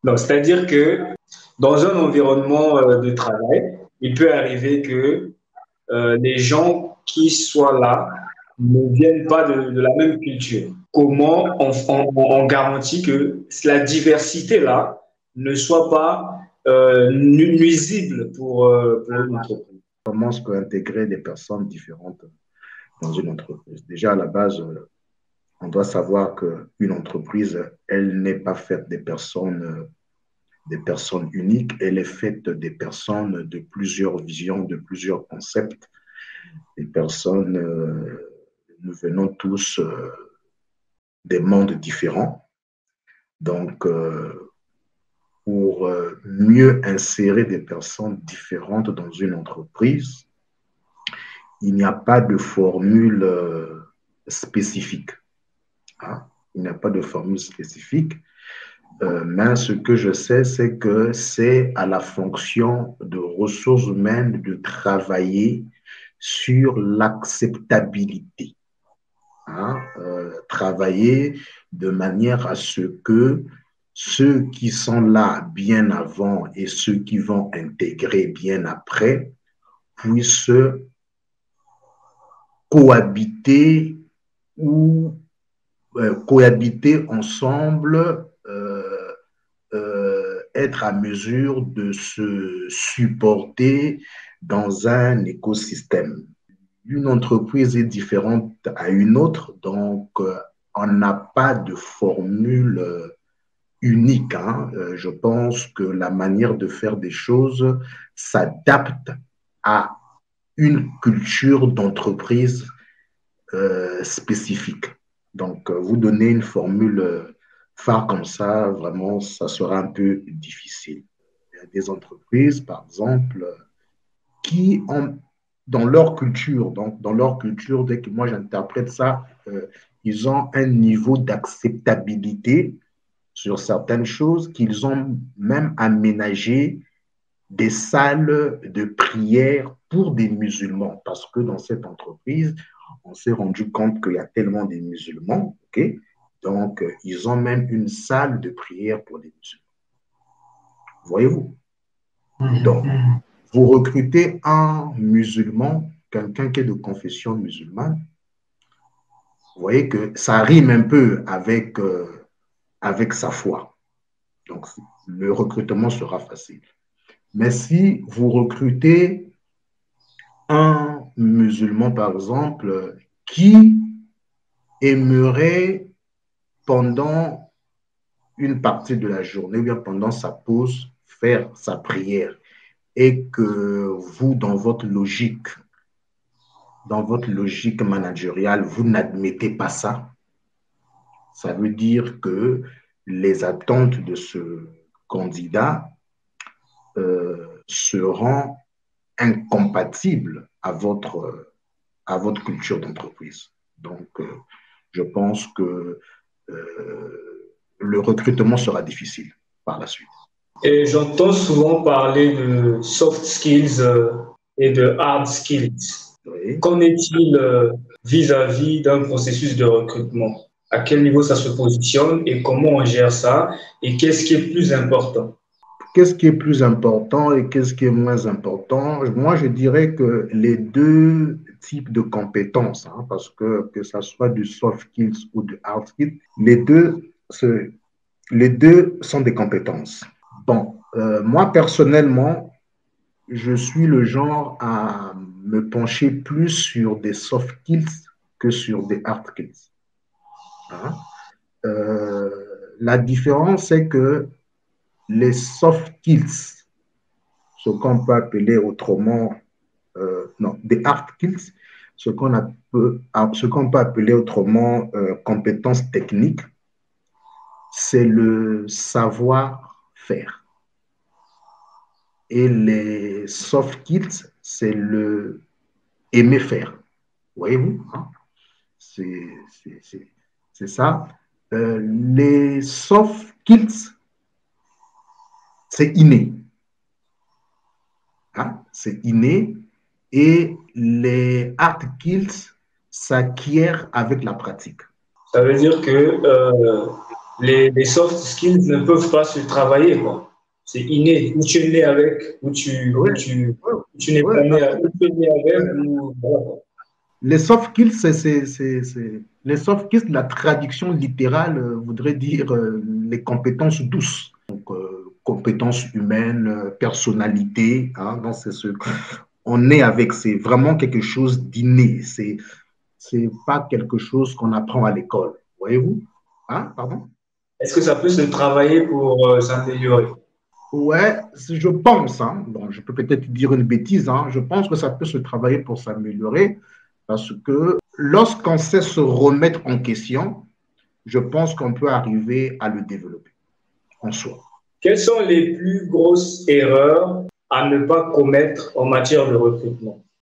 Donc, c'est-à-dire que dans un environnement de travail, il peut arriver que les gens qui soient là ne viennent pas de la même culture. Comment on garantit que la diversité-là ne soit pas nuisible pour une entreprise? Comment est-ce qu'intégrer des personnes différentes dans une entreprise? Déjà, à la base, on doit savoir qu'une entreprise, elle n'est pas faite des personnes uniques, elle est faite des personnes de plusieurs visions, de plusieurs concepts. Les personnes, nous venons tous des mondes différents. Donc, pour mieux insérer des personnes différentes dans une entreprise, il n'y a pas de formule spécifique. Hein? Il n'y a pas de formule spécifique. Mais ce que je sais, c'est que c'est à la fonction de ressources humaines de travailler sur l'acceptabilité. Hein? Travailler de manière à ce que ceux qui sont là bien avant et ceux qui vont intégrer bien après puissent cohabiter ou cohabiter ensemble, être à mesure de se supporter dans un écosystème. Une entreprise est différente à une autre, donc on n'a pas de formule unique. Hein. Je pense que la manière de faire des choses s'adapte à une culture d'entreprise spécifique. Donc, vous donnez une formule phare comme ça, vraiment, ça sera un peu difficile. Il y a des entreprises, par exemple, qui ont, dans leur culture, donc dans leur culture, dès que moi j'interprète ça, ils ont un niveau d'acceptabilité sur certaines choses qu'ils ont même aménagé des salles de prière pour des musulmans. Parce que dans cette entreprise, on s'est rendu compte qu'il y a tellement de musulmans, ok? Donc, ils ont même une salle de prière pour les musulmans. Voyez-vous? Donc, vous recrutez un musulman, quelqu'un qui est de confession musulmane, vous voyez que ça rime un peu avec sa foi. Donc, le recrutement sera facile. Mais si vous recrutez un musulman, par exemple, qui aimerait pendant une partie de la journée ou bien pendant sa pause faire sa prière et que vous, dans votre logique managériale, vous n'admettez pas ça, ça veut dire que les attentes de ce candidat seront incompatibles à votre culture d'entreprise. Donc, je pense que le recrutement sera difficile par la suite. Et j'entends souvent parler de soft skills et de hard skills. Oui. Qu'en est-il vis-à-vis d'un processus de recrutement? À quel niveau ça se positionne et comment on gère ça? Et qu'est-ce qui est plus important? Qu'est-ce qui est plus important et qu'est-ce qui est moins important? Moi, je dirais que les deux types de compétences, hein, parce que ça soit du soft skills ou du hard skills, les deux sont des compétences. Bon, moi, personnellement, je suis le genre à me pencher plus sur des soft skills que sur des hard skills. Hein. Euh, la différence, c'est que les soft skills, ce qu'on peut appeler autrement, non, des hard skills, ce qu'on peut appeler autrement compétences techniques, c'est le savoir-faire. Et les soft skills, c'est le aimer faire. Voyez-vous, hein? C'est ça. Les soft skills, c'est inné. Hein? C'est inné. Et les hard skills s'acquièrent avec la pratique. Ça veut dire que les soft skills ne peuvent pas se travailler, quoi. C'est inné. Ou tu es né avec, Oui, ou tu n'es oui, pas né avec, ou tu es né avec, ou voilà. les soft skills, les soft skills, la traduction littérale voudrait dire les compétences douces. Donc, compétences humaines, personnalité. Hein, donc c'est ce on est avec, c'est vraiment quelque chose d'inné. C'est pas quelque chose qu'on apprend à l'école. Voyez-vous? Hein, pardon? Est-ce que ça peut se travailler pour s'améliorer? Ouais, je pense, hein, bon, je peux peut-être dire une bêtise, hein, je pense que ça peut se travailler pour s'améliorer parce que lorsqu'on sait se remettre en question, je pense qu'on peut arriver à le développer en soi. Quelles sont les plus grosses erreurs à ne pas commettre en matière de recrutement?